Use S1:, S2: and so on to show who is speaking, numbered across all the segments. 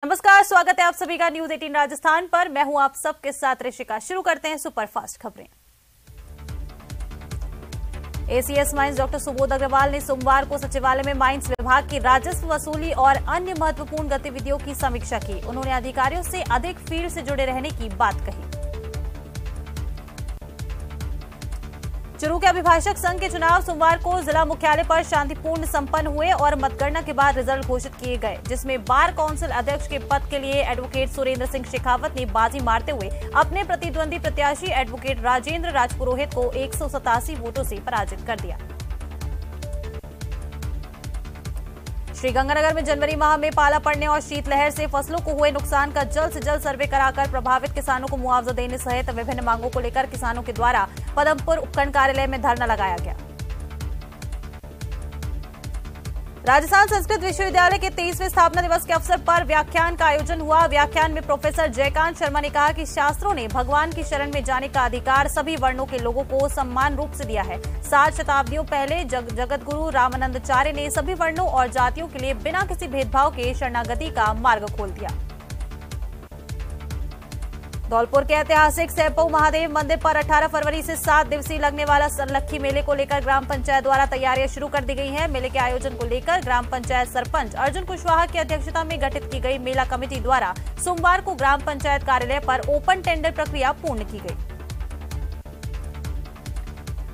S1: नमस्कार, स्वागत है आप सभी का न्यूज 18 राजस्थान पर। मैं हूं आप सबके साथ ऋषिका। शुरू करते हैं सुपरफास्ट खबरें। ACS mines doctor Subodh Agarwal ने सोमवार को सचिवालय में माइंस विभाग की राजस्व वसूली और अन्य महत्वपूर्ण गतिविधियों की समीक्षा की। उन्होंने अधिकारियों से अधिक फील्ड से जुड़े रहने की बात कही। चुरू के अभिभाषक संघ के चुनाव सोमवार को जिला मुख्यालय पर शांतिपूर्ण संपन्न हुए और मतगणना के बाद रिजल्ट घोषित किए गए, जिसमें बार काउंसिल अध्यक्ष के पद के लिए एडवोकेट सुरेंद्र सिंह शेखावत ने बाजी मारते हुए अपने प्रतिद्वंदी प्रत्याशी एडवोकेट राजेंद्र राजपुरोहित को 187 वोटों से पराजित कर दिया। श्रीगंगानगर में जनवरी माह में पाला पड़ने और शीतलहर से फसलों को हुए नुकसान का जल्द से जल्द सर्वे कराकर प्रभावित किसानों को मुआवजा देने सहित विभिन्न मांगों को लेकर किसानों के द्वारा पदमपुर उपखंड कार्यालय में धरना लगाया गया। राजस्थान संस्कृत विश्वविद्यालय के 23वें स्थापना दिवस के अवसर पर व्याख्यान का आयोजन हुआ। व्याख्यान में प्रोफेसर जयकांत शर्मा ने कहा कि शास्त्रों ने भगवान की शरण में जाने का अधिकार सभी वर्णों के लोगों को समान रूप से दिया है। 7 शताब्दियों पहले जगत गुरु रामानंदाचार्य ने सभी वर्णों और जातियों के लिए बिना किसी भेदभाव के शरणागति का मार्ग खोल दिया। धौलपुर के ऐतिहासिक सैपऊ महादेव मंदिर पर 18 फरवरी से 7 दिवसीय लगने वाला सरलखी मेले को लेकर ग्राम पंचायत द्वारा तैयारियां शुरू कर दी गई हैं। मेले के आयोजन को लेकर ग्राम पंचायत सरपंच अर्जुन कुशवाहा की अध्यक्षता में गठित की गई मेला कमेटी द्वारा सोमवार को ग्राम पंचायत कार्यालय पर ओपन टेंडर प्रक्रिया पूर्ण की गई।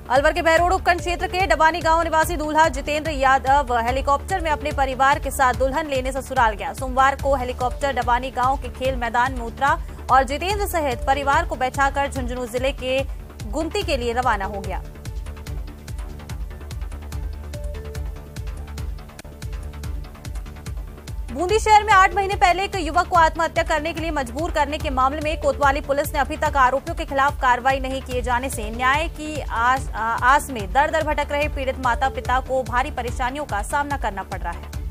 S1: अलवर के बहरोड उपखंड क्षेत्र के डबानी गांव निवासी दूल्हा जितेंद्र यादव हेलीकॉप्टर में अपने परिवार के साथ दुल्हन लेने ससुराल गया। सोमवार को हेलीकॉप्टर डबानी गांव के खेल मैदान में उतरा और जितेंद्र सहित परिवार को बैठाकर झुंझुनू जिले के गुंती के लिए रवाना हो गया। बूंदी शहर में 8 महीने पहले एक युवक को आत्महत्या करने के लिए मजबूर करने के मामले में कोतवाली पुलिस ने अभी तक आरोपियों के खिलाफ कार्रवाई नहीं किए जाने से न्याय की आस में दर दर भटक रहे पीड़ित माता पिता को भारी परेशानियों का सामना करना पड़ रहा है।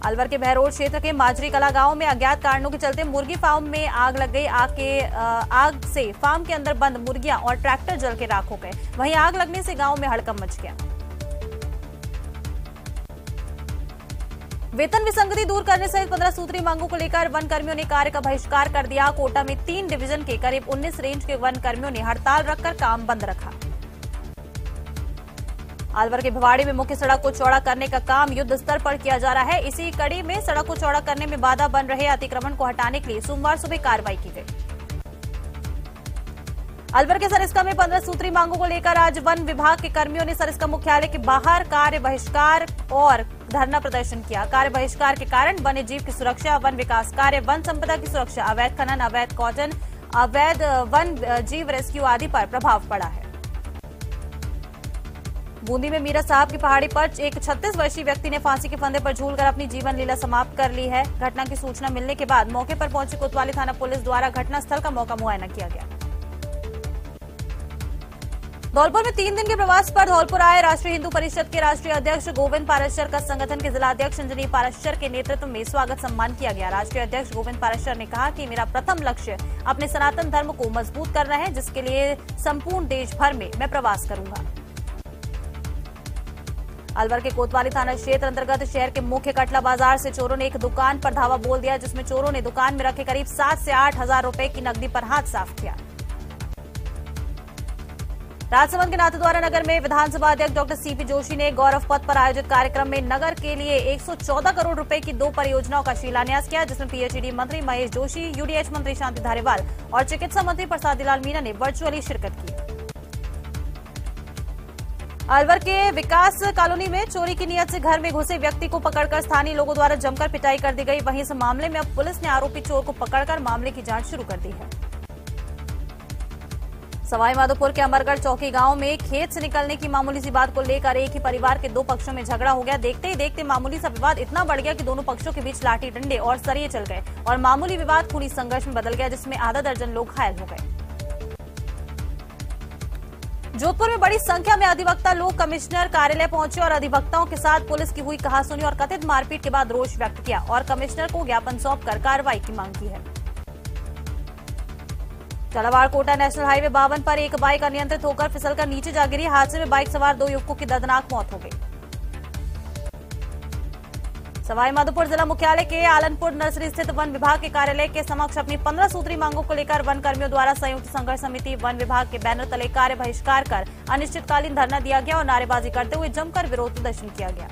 S1: अलवर के बहरोड क्षेत्र के माजरी कला गांव में अज्ञात कारणों के चलते मुर्गी फार्म में आग लग गई। आग से फार्म के अंदर बंद मुर्गियां और ट्रैक्टर जल के राख हो गए। वहीं आग लगने से गांव में हड़कंप मच गया। वेतन विसंगति दूर करने सहित 15 सूत्री मांगों को लेकर वन कर्मियों ने कार्य का बहिष्कार कर दिया। कोटा में 3 डिवीजन के करीब 19 रेंज के वन कर्मियों ने हड़ताल रखकर काम बंद रखा। अलवर के भिवाड़ी में मुख्य सड़क को चौड़ा करने का काम युद्ध स्तर पर किया जा रहा है। इसी कड़ी में सड़क को चौड़ा करने में बाधा बन रहे अतिक्रमण को हटाने के लिए सोमवार सुबह कार्रवाई की गई। अलवर के सरिस्का में 15 सूत्री मांगों को लेकर आज वन विभाग के कर्मियों ने सरिस्का मुख्यालय के बाहर कार्य बहिष्कार और धरना प्रदर्शन किया। कार्य बहिष्कार के कारण वन्य जीव की सुरक्षा, वन विकास कार्य, वन संपदा की सुरक्षा, अवैध खनन, अवैध कॉटन, अवैध वन जीव रेस्क्यू आदि पर प्रभाव पड़ा है। बूंदी में मीरा साहब की पहाड़ी पर एक 36 वर्षीय व्यक्ति ने फांसी के फंदे पर झूलकर अपनी जीवन लीला समाप्त कर ली है। घटना की सूचना मिलने के बाद मौके पर पहुंची कोतवाली थाना पुलिस द्वारा घटनास्थल का मौका मुआयना किया गया। धौलपुर में 3 दिन के प्रवास पर धौलपुर आए राष्ट्रीय हिंदू परिषद के राष्ट्रीय अध्यक्ष गोविंद पाराशर का संगठन के जिलाध्यक्ष अंजनी पाराशर के नेतृत्व में स्वागत सम्मान किया गया। राष्ट्रीय अध्यक्ष गोविंद पाराशर ने कहा कि मेरा प्रथम लक्ष्य अपने सनातन धर्म को मजबूत करना है, जिसके लिए संपूर्ण देश भर में मैं प्रवास करूंगा। अलवर के कोतवाली थाना क्षेत्र अंतर्गत शहर के मुख्य कटला बाजार से चोरों ने एक दुकान पर धावा बोल दिया, जिसमें चोरों ने दुकान में रखे करीब 7 से 8 हजार रुपए की नकदी पर हाथ साफ किया। राजसमंद के नाथद्वारा नगर में विधानसभा अध्यक्ष डॉक्टर सीपी जोशी ने गौरव पथ पर आयोजित कार्यक्रम में नगर के लिए 114 करोड़ रुपए की 2 परियोजनाओं का शिलान्यास किया, जिसमें पीएचईडी मंत्री महेश जोशी, यूडीएच मंत्री शांति धारीवाल और चिकित्सा मंत्री प्रसादी लाल मीणा ने वर्चुअली शिरकत की। अलवर के विकास कॉलोनी में चोरी की नियत से घर में घुसे व्यक्ति को पकड़कर स्थानीय लोगों द्वारा जमकर पिटाई कर दी गई। वहीं इस मामले में अब पुलिस ने आरोपी चोर को पकड़कर मामले की जांच शुरू कर दी है। सवाईमाधोपुर के अमरगढ़ चौकी गांव में खेत से निकलने की मामूली सी बात को लेकर एक ही परिवार के 2 पक्षों में झगड़ा हो गया। देखते ही देखते मामूली सा विवाद इतना बढ़ गया कि दोनों पक्षों के बीच लाठी डंडे और सरिये चल गए और मामूली विवाद खूनी संघर्ष में बदल गया, जिसमें आधा दर्जन लोग घायल हो गए। जोधपुर में बड़ी संख्या में अधिवक्ता लोग कमिश्नर कार्यालय पहुंचे और अधिवक्ताओं के साथ पुलिस की हुई कहासुनी और कथित मारपीट के बाद रोष व्यक्त किया और कमिश्नर को ज्ञापन सौंपकर कार्रवाई की मांग की है। झालावाड़ कोटा नेशनल हाईवे 52 पर एक बाइक अनियंत्रित होकर फिसलकर नीचे जा गिरी। हादसे में बाइक सवार 2 युवकों की दर्दनाक मौत हो गई। सवाईमाधोपुर जिला मुख्यालय के आलनपुर नर्सरी स्थित वन विभाग के कार्यालय के समक्ष अपनी 15 सूत्री मांगों को लेकर वन कर्मियों द्वारा संयुक्त संघर्ष समिति वन विभाग के बैनर तले कार्य बहिष्कार कर अनिश्चितकालीन धरना दिया गया और नारेबाजी करते हुए जमकर विरोध प्रदर्शन किया गया।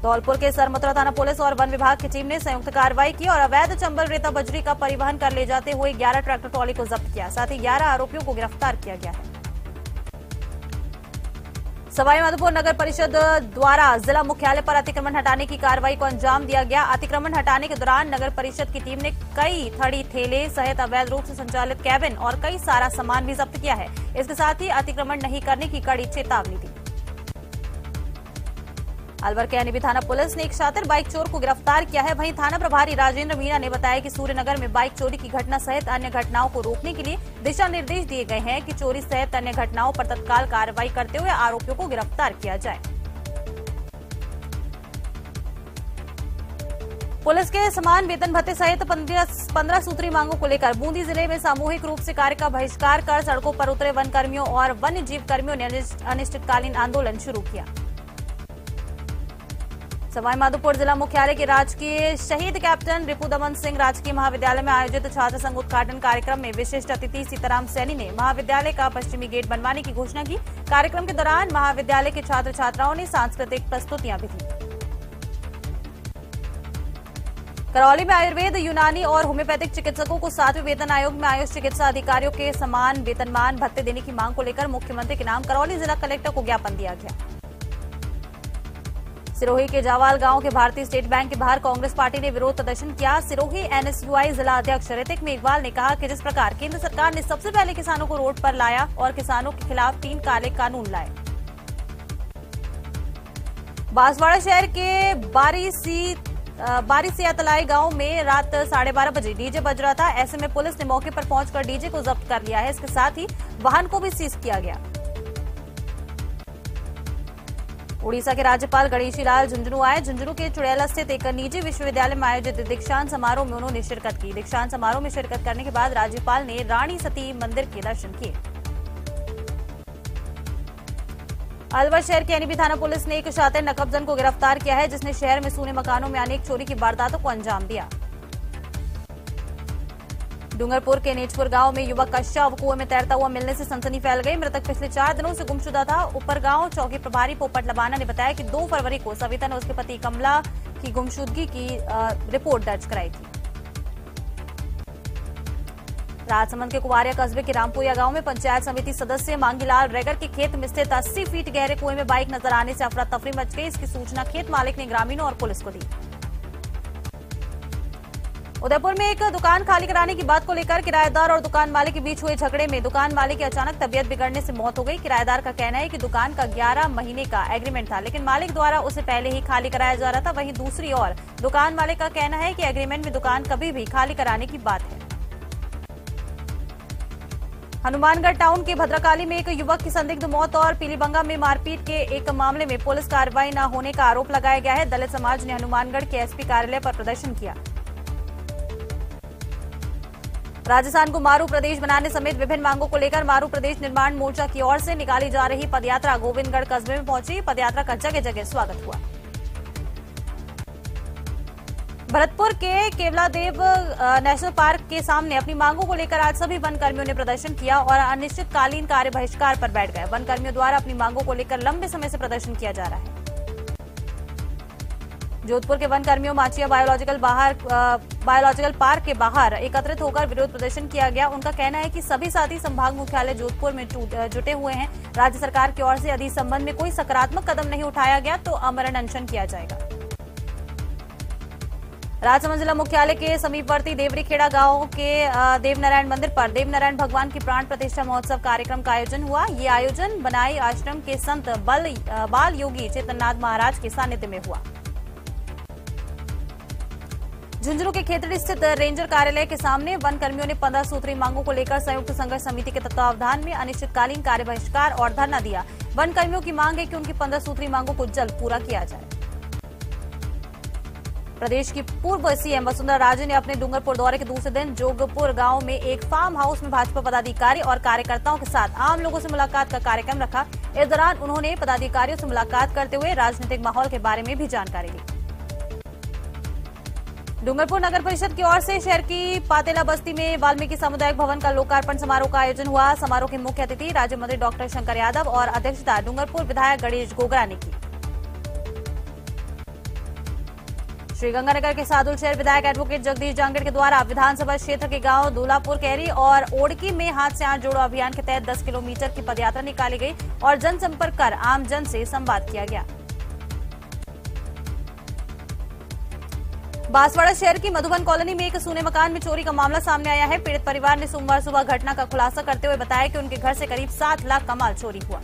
S1: धौलपुर के सरमथुरा थाना पुलिस और वन विभाग की टीम ने संयुक्त कार्रवाई की और अवैध चंबल रेता बजरी का परिवहन कर ले जाते हुए 11 ट्रैक्टर ट्रॉली को जब्त किया। साथ ही 11 आरोपियों को गिरफ्तार किया गया है। सवाईमाधोपुर नगर परिषद द्वारा जिला मुख्यालय पर अतिक्रमण हटाने की कार्रवाई को अंजाम दिया गया। अतिक्रमण हटाने के दौरान नगर परिषद की टीम ने कई थड़ी ठेले सहित अवैध रूप से संचालित कैबिन और कई सारा सामान भी जब्त किया है। इसके साथ ही अतिक्रमण नहीं करने की कड़ी चेतावनी दी। अलवर के एनबी थाना पुलिस ने एक शातिर बाइक चोर को गिरफ्तार किया है। वहीं थाना प्रभारी राजेंद्र मीणा ने बताया कि सूर्यनगर में बाइक चोरी की घटना सहित अन्य घटनाओं को रोकने के लिए दिशा निर्देश दिए गए हैं कि चोरी सहित अन्य घटनाओं पर तत्काल कार्रवाई करते हुए आरोपियों को गिरफ्तार किया जाए। पुलिस के समान वेतन भत्ते सहित 15 सूत्री मांगों को लेकर बूंदी जिले में सामूहिक रूप से कार्य का बहिष्कार कर सड़कों पर उतरे वन कर्मियों और वन्य जीव कर्मियों ने अनिश्चितकालीन आंदोलन शुरू किया। सवाईमाधोपुर जिला मुख्यालय के राजकीय शहीद कैप्टन रिपुदमन सिंह राजकीय महाविद्यालय में आयोजित छात्र संघ उद्घाटन कार्यक्रम में विशिष्ट अतिथि सीताराम सैनी ने महाविद्यालय का पश्चिमी गेट बनवाने की घोषणा की। कार्यक्रम के दौरान महाविद्यालय के छात्र छात्राओं ने सांस्कृतिक प्रस्तुतियां भी दी। करौली में आयुर्वेद, यूनानी और होम्योपैथिक चिकित्सकों को 7वें वेतन आयोग में आयुष चिकित्सा अधिकारियों के समान वेतनमान भत्ते देने की मांग को लेकर मुख्यमंत्री के नाम करौली जिला कलेक्टर को ज्ञापन दिया गया। सिरोही के जावाल गांव के भारतीय स्टेट बैंक के बाहर कांग्रेस पार्टी ने विरोध प्रदर्शन किया। सिरोही एनएसयूआई जिला अध्यक्ष ऋतिक मेघवाल ने कहा कि जिस प्रकार केंद्र सरकार ने सबसे पहले किसानों को रोड पर लाया और किसानों के खिलाफ 3 काले कानून लाए। बांसवाड़ा शहर के बारिसिया तलाई गांव में रात 12:30 बजे डीजे बज रहा था। ऐसे में पुलिस ने मौके पर पहुंचकर डीजे को जब्त कर लिया है। इसके साथ ही वाहन को भी सीज किया गया। उड़ीसा के राज्यपाल गणेशी लाल झुंझुनू आए। झुंझुनू के चुड़ैला स्थित एक निजी विश्वविद्यालय में आयोजित दीक्षांत समारोह में उन्होंने शिरकत की। दीक्षांत समारोह में शिरकत करने के बाद राज्यपाल ने रानी सती मंदिर के दर्शन किए। अलवर शहर के एनबी थाना पुलिस ने एक शातिर नकबजन को गिरफ्तार किया है, जिसने शहर में सूने मकानों में अनेक चोरी की वारदातों को अंजाम दिया। डूंगरपुर के नेचपुर गांव में युवक का शव कुएं में तैरता हुआ मिलने से सनसनी फैल गई। मृतक पिछले 4 दिनों से गुमशुदा था। ऊपरगांव चौकी प्रभारी पोपट लबाना ने बताया कि 2 फरवरी को सविता ने उसके पति कमला की गुमशुदगी की रिपोर्ट दर्ज कराई थी। राजसमंद के कुवारिया कस्बे के रामपुरिया गांव में पंचायत समिति सदस्य मांगीलाल रेगर के खेत में स्थित 80 फीट गहरे कुएं में बाइक नजर आने से अफरा तफरी मच गई। इसकी सूचना खेत मालिक ने ग्रामीणों और पुलिस को दी। उदयपुर में एक दुकान खाली कराने की बात को लेकर किराएदार और दुकान मालिक के बीच हुए झगड़े में दुकान मालिक की अचानक तबियत बिगड़ने से मौत हो गई। किराएदार का कहना है कि दुकान का 11 महीने का एग्रीमेंट था, लेकिन मालिक द्वारा उसे पहले ही खाली कराया जा रहा था। वहीं दूसरी ओर दुकान मालिक का कहना है कि एग्रीमेंट में दुकान कभी भी खाली कराने की बात है। हनुमानगढ़ टाउन के भद्रकाली में एक युवक की संदिग्ध मौत और पीलीबंगा में मारपीट के एक मामले में पुलिस कार्रवाई न होने का आरोप लगाया गया है। दलित समाज ने हनुमानगढ़ के एसपी कार्यालय पर प्रदर्शन किया। राजस्थान को मारू प्रदेश बनाने समेत विभिन्न मांगों को लेकर मारू प्रदेश निर्माण मोर्चा की ओर से निकाली जा रही पदयात्रा गोविंदगढ़ कस्बे में पहुंची। पदयात्रा का जगह जगह स्वागत हुआ। भरतपुर के केवलादेव नेशनल पार्क के सामने अपनी मांगों को लेकर आज सभी वन कर्मियों ने प्रदर्शन किया और अनिश्चितकालीन कार्य बहिष्कार पर बैठ गए। वन कर्मियों द्वारा अपनी मांगों को लेकर लंबे समय से प्रदर्शन किया जा रहा है। जोधपुर के वन कर्मियों माचिया बायोलॉजिकल पार्क के बाहर एकत्रित होकर विरोध प्रदर्शन किया गया। उनका कहना है कि सभी साथी संभाग मुख्यालय जोधपुर में जुटे हुए हैं। राज्य सरकार की ओर से यदि इस संबंध में कोई सकारात्मक कदम नहीं उठाया गया तो आमरण अनशन किया जाएगा। राजसमंद जिला मुख्यालय के समीपवर्ती देवरीखेड़ा गांव के देवनारायण मंदिर पर देवनारायण भगवान की प्राण प्रतिष्ठा महोत्सव कार्यक्रम का आयोजन हुआ। ये आयोजन बनाई आश्रम के संत बाल योगी चेतननाथ महाराज के सानिध्य में हुआ। झुंझुनू के खेतड़ी स्थित रेंजर कार्यालय के सामने वन कर्मियों ने 15 सूत्री मांगों को लेकर संयुक्त संघर्ष समिति के तत्वावधान में अनिश्चितकालीन कार्य बहिष्कार और धरना दिया। वन कर्मियों की मांग है कि उनकी 15 सूत्री मांगों को जल्द पूरा किया जाए। प्रदेश की पूर्व सीएम वसुंधरा राजे ने अपने डूंगरपुर दौरे के दूसरे दिन जोगपुर गांव में एक फार्म हाउस में भाजपा पदाधिकारी और कार्यकर्ताओं के साथ आम लोगों से मुलाकात का कार्यक्रम रखा। इस दौरान उन्होंने पदाधिकारियों से मुलाकात करते हुए राजनीतिक माहौल के बारे में भी जानकारी ली। डूंगरपुर नगर परिषद की ओर से शहर की पातेला बस्ती में वाल्मीकि सामुदायिक भवन का लोकार्पण समारोह का आयोजन हुआ। समारोह के मुख्य अतिथि राज्य मंत्री डॉक्टर शंकर यादव और अध्यक्षता डूंगरपुर विधायक गणेश गोगरा ने की। श्रीगंगानगर के सादुल शहर विधायक एडवोकेट जगदीश जांगड़ के द्वारा विधानसभा क्षेत्र के गांव दूलापुर कैरी और ओड़की में हाथ से हाथ जोड़ो अभियान के तहत 10 किलोमीटर की पदयात्रा निकाली गई और जनसंपर्क कर आमजन से संवाद किया गया। बांसवाड़ा शहर की मधुबन कॉलोनी में एक सूने मकान में चोरी का मामला सामने आया है। पीड़ित परिवार ने सोमवार सुबह घटना का खुलासा करते हुए बताया कि उनके घर से करीब 7 लाख का माल चोरी हुआ।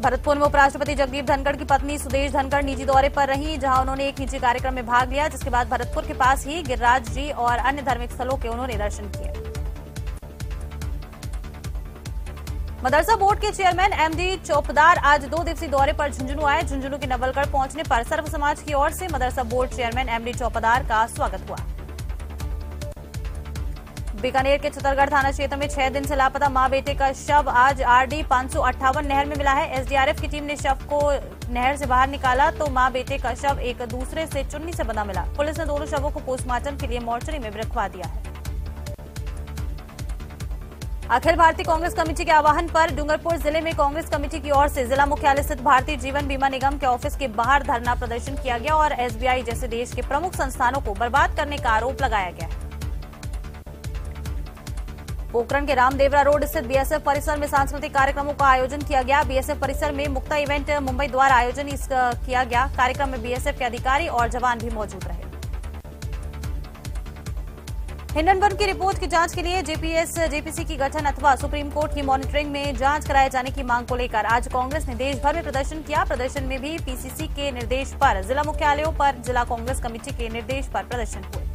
S1: भरतपुर में उपराष्ट्रपति जगदीप धनखड़ की पत्नी सुदेश धनखड़ निजी दौरे पर रहीं, जहां उन्होंने एक निजी कार्यक्रम में भाग लिया, जिसके बाद भरतपुर के पास ही गिरिराज जी और अन्य धार्मिक स्थलों के उन्होंने दर्शन किए। मदरसा बोर्ड के चेयरमैन एमडी चौपदार आज 2 दिवसीय दौरे पर झुंझुनू आए। झुंझुनू के नवलगढ़ पहुंचने पर सर्व समाज की ओर से मदरसा बोर्ड चेयरमैन एमडी चौपदार का स्वागत हुआ। बीकानेर के चित्तरगढ़ थाना क्षेत्र में 6 दिन से लापता मां बेटे का शव आज आरडी 558 नहर में मिला है। एसडीआरएफ की टीम ने शव को नहर से बाहर निकाला तो मां बेटे का शव एक दूसरे से चुन्नी से बंधा मिला। पुलिस ने दोनों शवों को पोस्टमार्टम के लिए मोर्चरी में रखवा दिया है। अखिल भारतीय कांग्रेस कमेटी के आह्वान पर डूंगरपुर जिले में कांग्रेस कमेटी की ओर से जिला मुख्यालय स्थित भारतीय जीवन बीमा निगम के ऑफिस के बाहर धरना प्रदर्शन किया गया और एसबीआई जैसे देश के प्रमुख संस्थानों को बर्बाद करने का आरोप लगाया गया है। पोखरण के रामदेवरा रोड स्थित बीएसएफ परिसर में सांस्कृतिक कार्यक्रमों का आयोजन किया गया। बीएसएफ परिसर में मुक्ता इवेंट मुंबई द्वारा आयोजन किया गया। कार्यक्रम में बीएसएफ के अधिकारी और जवान भी मौजूद रहे। हिंडनबर्ग की रिपोर्ट की जांच के लिए जेपीसी की गठन अथवा सुप्रीम कोर्ट की मॉनिटरिंग में जांच कराए जाने की मांग को लेकर आज कांग्रेस ने देश भर में प्रदर्शन किया। प्रदर्शन में भी पीसीसी के निर्देश पर जिला मुख्यालयों पर जिला कांग्रेस कमेटी के निर्देश पर प्रदर्शन हुए।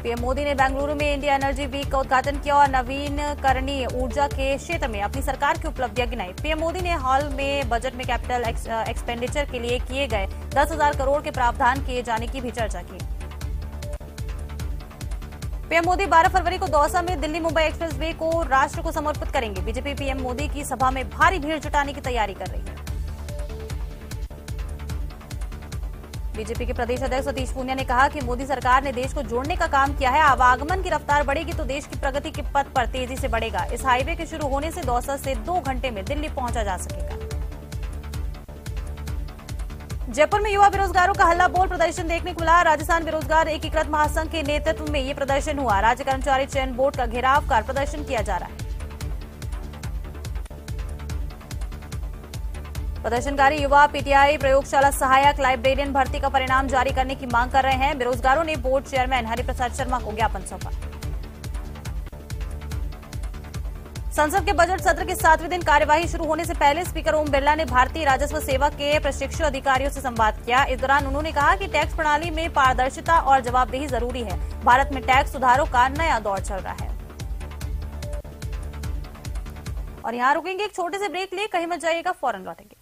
S1: पीएम मोदी ने बेंगलुरु में इंडिया एनर्जी वीक का उद्घाटन किया और नवीनकरणीय ऊर्जा के क्षेत्र में अपनी सरकार की उपलब्धियां गिनाई। पीएम मोदी ने हाल में बजट में कैपिटल एक्सपेंडिचर के लिए किए गए 10,000 करोड़ के प्रावधान किए जाने की भी चर्चा की। पीएम मोदी 12 फरवरी को दौसा में दिल्ली मुंबई एक्सप्रेस वे को राष्ट्र को समर्पित करेंगे। बीजेपी पीएम मोदी की सभा में भारी भीड़ जुटाने की तैयारी कर रही है। बीजेपी के प्रदेश अध्यक्ष सतीश पूनिया ने कहा कि मोदी सरकार ने देश को जोड़ने का काम किया है। आवागमन की रफ्तार बढ़ेगी तो देश की प्रगति के पथ पर तेजी से बढ़ेगा। इस हाईवे के शुरू होने से दौसा से 2 घंटे में दिल्ली पहुंचा जा सकेगा। जयपुर में युवा बेरोजगारों का हल्ला बोल प्रदर्शन देखने को मिला। राजस्थान बेरोजगार एकीकृत महासंघ के नेतृत्व में ये प्रदर्शन हुआ। राज्य कर्मचारी चयन बोर्ड का घेराव कर प्रदर्शन किया जा रहा है। प्रदर्शनकारी युवा पीटीआई प्रयोगशाला सहायक लाइब्रेरियन भर्ती का परिणाम जारी करने की मांग कर रहे हैं। बेरोजगारों ने बोर्ड चेयरमैन हरिप्रसाद शर्मा को ज्ञापन सौंपा। संसद के बजट सत्र के 7वें दिन कार्यवाही शुरू होने से पहले स्पीकर ओम बिरला ने भारतीय राजस्व सेवा के प्रशिक्षु अधिकारियों से संवाद किया। इस दौरान उन्होंने कहा कि टैक्स प्रणाली में पारदर्शिता और जवाबदेही जरूरी है। भारत में टैक्स सुधारों का नया दौर चल रहा है। और यहां रुकेंगे, एक छोटे से ब्रेक लिए, कहीं मत जाइएगा, फौरन लौटेंगे।